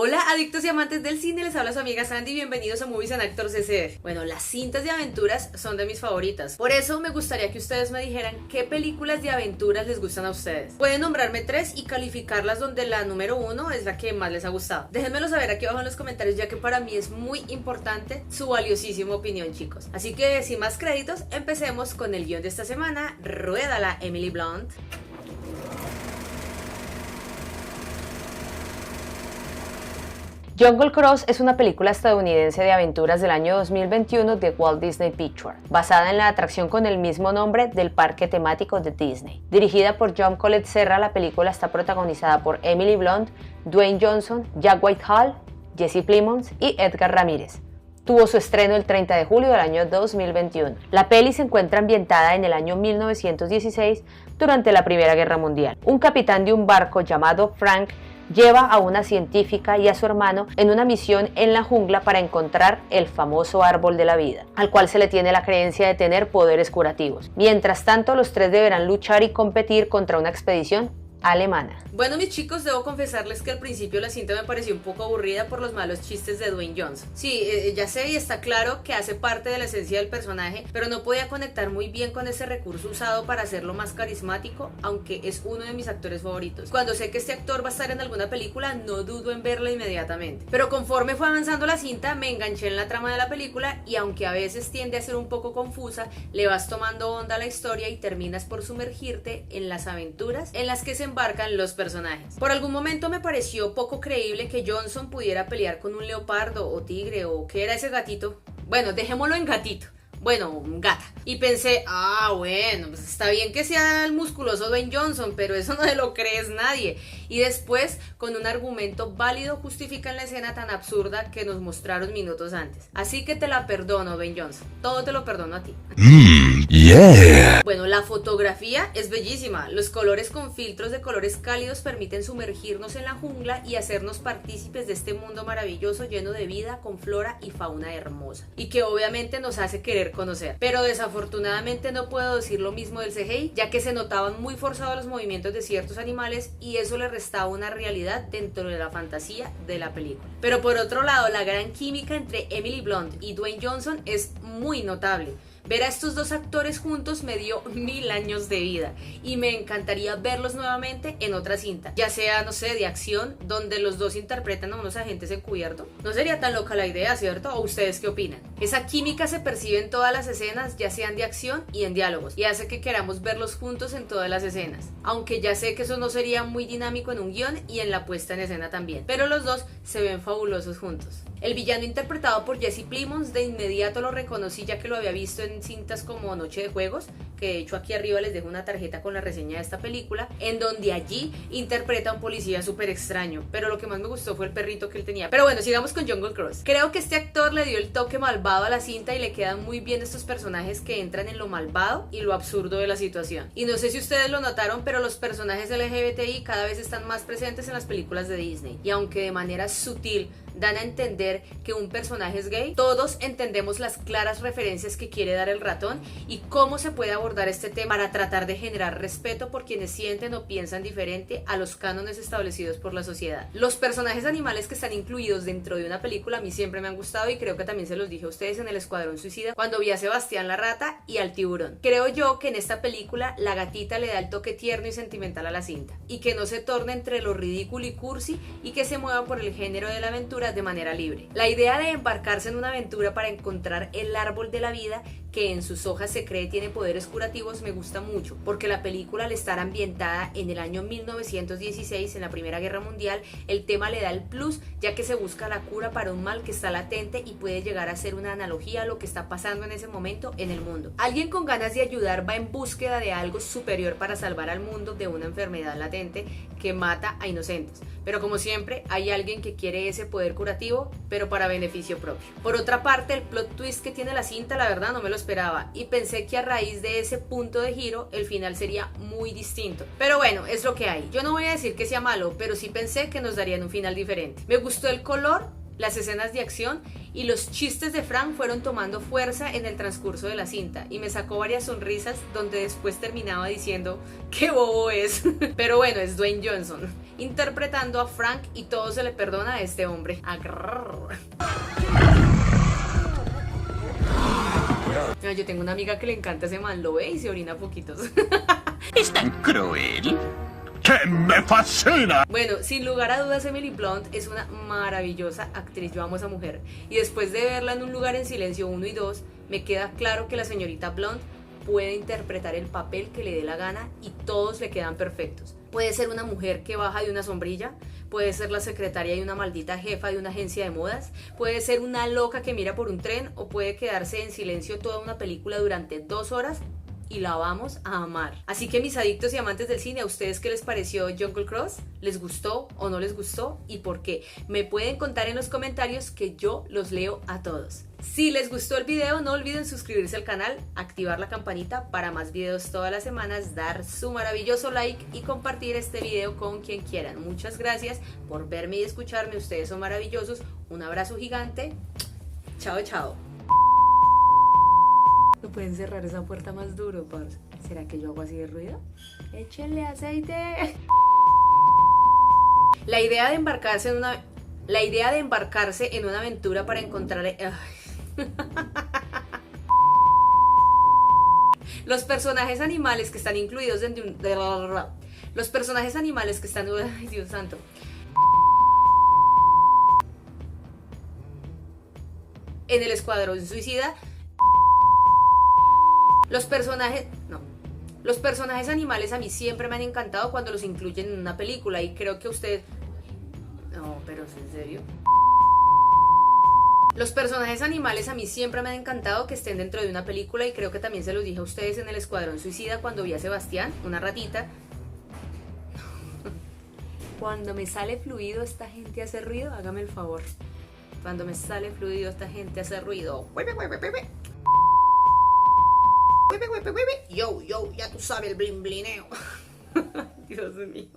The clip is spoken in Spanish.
Hola adictos y amantes del cine, les habla su amiga Sandy, bienvenidos a Movies and Actors S.R. Bueno, las cintas de aventuras son de mis favoritas, por eso me gustaría que ustedes me dijeran qué películas de aventuras les gustan a ustedes. Pueden nombrarme 3 y calificarlas donde la número 1 es la que más les ha gustado. Déjenmelo saber aquí abajo en los comentarios, ya que para mí es muy importante su valiosísima opinión, chicos. Así que sin más créditos, empecemos con el guión de esta semana. Ruédala, Emily Blunt. Jungle Cruise es una película estadounidense de aventuras del año 2021 de Walt Disney Pictures, basada en la atracción con el mismo nombre del parque temático de Disney. Dirigida por John Collet-Serra, la película está protagonizada por Emily Blunt, Dwayne Johnson, Jack Whitehall, Jesse Plemons y Edgar Ramírez. Tuvo su estreno el 30 de julio del año 2021. La peli se encuentra ambientada en el año 1916 durante la Primera Guerra Mundial. Un capitán de un barco llamado Frank lleva a una científica y a su hermano en una misión en la jungla para encontrar el famoso árbol de la vida, al cual se le tiene la creencia de tener poderes curativos. Mientras tanto, los tres deberán luchar y competir contra una expedición alemana. Bueno, mis chicos, debo confesarles que al principio la cinta me pareció un poco aburrida por los malos chistes de Dwayne Johnson. Sí, ya sé y está claro que hace parte de la esencia del personaje, pero no podía conectar muy bien con ese recurso usado para hacerlo más carismático, aunque es uno de mis actores favoritos. Cuando sé que este actor va a estar en alguna película, no dudo en verla inmediatamente. Pero conforme fue avanzando la cinta, me enganché en la trama de la película y aunque a veces tiende a ser un poco confusa, le vas tomando onda a la historia y terminas por sumergirte en las aventuras en las que se embarcan los personajes. Por algún momento me pareció poco creíble que Johnson pudiera pelear con un leopardo o tigre o ¿qué era ese gatito? Bueno, dejémoslo en gatito. Bueno, gata. Y pensé, bueno, pues está bien que sea el musculoso Dwayne Johnson, pero eso no se lo crees nadie. Y después, con un argumento válido, justifican la escena tan absurda que nos mostraron minutos antes. Así que te la perdono, Dwayne Johnson. Todo te lo perdono a ti. Yeah. Bueno, la fotografía es bellísima. Los colores con filtros de colores cálidos permiten sumergirnos en la jungla y hacernos partícipes de este mundo maravilloso lleno de vida, con flora y fauna hermosa. Y que obviamente nos hace querer conocer. Pero desafortunadamente no puedo decir lo mismo del CGI, ya que se notaban muy forzados los movimientos de ciertos animales y eso le restaba una realidad dentro de la fantasía de la película. Pero por otro lado, la gran química entre Emily Blunt y Dwayne Johnson es muy notable. Ver a estos dos actores juntos me dio 1000 años de vida y me encantaría verlos nuevamente en otra cinta, ya sea, no sé, de acción, donde los dos interpretan a unos agentes encubiertos. No sería tan loca la idea, ¿cierto? ¿O ustedes qué opinan? Esa química se percibe en todas las escenas, ya sean de acción y en diálogos, y hace que queramos verlos juntos en todas las escenas, aunque ya sé que eso no sería muy dinámico en un guión y en la puesta en escena también, pero los dos se ven fabulosos juntos. El villano interpretado por Jesse Plemons de inmediato lo reconocí, ya que lo había visto en cintas como Noche de Juegos, que de hecho aquí arriba les dejo una tarjeta con la reseña de esta película, en donde allí interpreta a un policía súper extraño, pero lo que más me gustó fue el perrito que él tenía. Pero bueno, sigamos con Jungle Cruise. Creo que este actor le dio el toque malvado a la cinta y le quedan muy bien estos personajes que entran en lo malvado y lo absurdo de la situación. Y no sé si ustedes lo notaron, pero los personajes LGBTI cada vez están más presentes en las películas de Disney, y aunque de manera sutil dan a entender que un personaje es gay, todos entendemos las claras referencias que quiere dar el ratón y cómo se puede abordar este tema para tratar de generar respeto por quienes sienten o piensan diferente a los cánones establecidos por la sociedad. Los personajes animales que están incluidos dentro de una película a mí siempre me han gustado y creo que también se los dije a ustedes en El Escuadrón Suicida cuando vi a Sebastián la rata y al tiburón. Creo yo que en esta película la gatita le da el toque tierno y sentimental a la cinta y que no se torne entre lo ridículo y cursi y que se mueva por el género de la aventura de manera libre. La idea de embarcarse en una aventura para encontrar el árbol de la vida, que en sus hojas se cree tiene poderes curativos, me gusta mucho, porque la película al estar ambientada en el año 1916, en la Primera Guerra Mundial, el tema le da el plus, ya que se busca la cura para un mal que está latente y puede llegar a ser una analogía a lo que está pasando en ese momento en el mundo. Alguien con ganas de ayudar va en búsqueda de algo superior para salvar al mundo de una enfermedad latente que mata a inocentes, pero como siempre hay alguien que quiere ese poder curativo, pero para beneficio propio. Por otra parte, el plot twist que tiene la cinta, la verdad no me lo esperaba y pensé que a raíz de ese punto de giro el final sería muy distinto, pero bueno, es lo que hay. Yo no voy a decir que sea malo, pero sí pensé que nos darían un final diferente. Me gustó el color, las escenas de acción y los chistes de Frank fueron tomando fuerza en el transcurso de la cinta y me sacó varias sonrisas donde después terminaba diciendo qué bobo es. Pero bueno, es Dwayne Johnson. interpretando a Frank, y todo se le perdona a este hombre. No, yo tengo una amiga que le encanta ese man, lo ve y se orina poquitos. ¿Es tan cruel? ¡Que me fascina! Bueno, sin lugar a dudas, Emily Blunt es una maravillosa actriz. Yo amo a esa mujer. Y después de verla en Un lugar en silencio 1 y 2, me queda claro que la señorita Blunt puede interpretar el papel que le dé la gana y todos le quedan perfectos. Puede ser una mujer que baja de una sombrilla, puede ser la secretaria de una maldita jefa de una agencia de modas, puede ser una loca que mira por un tren, o puede quedarse en silencio toda una película durante 2 horas y la vamos a amar. Así que, mis adictos y amantes del cine, ¿a ustedes qué les pareció Jungle Cruise? ¿Les gustó o no les gustó? ¿Y por qué? Me pueden contar en los comentarios, que yo los leo a todos. Si les gustó el video, no olviden suscribirse al canal, activar la campanita para más videos todas las semanas, dar su maravilloso like y compartir este video con quien quieran. Muchas gracias por verme y escucharme, ustedes son maravillosos. Un abrazo gigante. Chao, chao. ¿No pueden cerrar esa puerta más duro, parce? ¿Será que yo hago así de ruido? ¡Échenle aceite! La idea de embarcarse en una aventura para encontrar... Ay. Los personajes animales que están incluidos dentro de los personajes animales que están... Ay, Dios santo. En el Escuadrón Suicida... Los personajes animales a mí siempre me han encantado cuando los incluyen en una película, y creo que usted... No, pero ¿es en serio? Los personajes animales a mí siempre me han encantado que estén dentro de una película, y creo que también se los dije a ustedes en el Escuadrón Suicida cuando vi a Sebastián, una ratita. Cuando me sale fluido, esta gente hace ruido, hágame el favor. Cuando me sale fluido, esta gente hace ruido. Yo, ya tú sabes el blin blineo. Dios mío.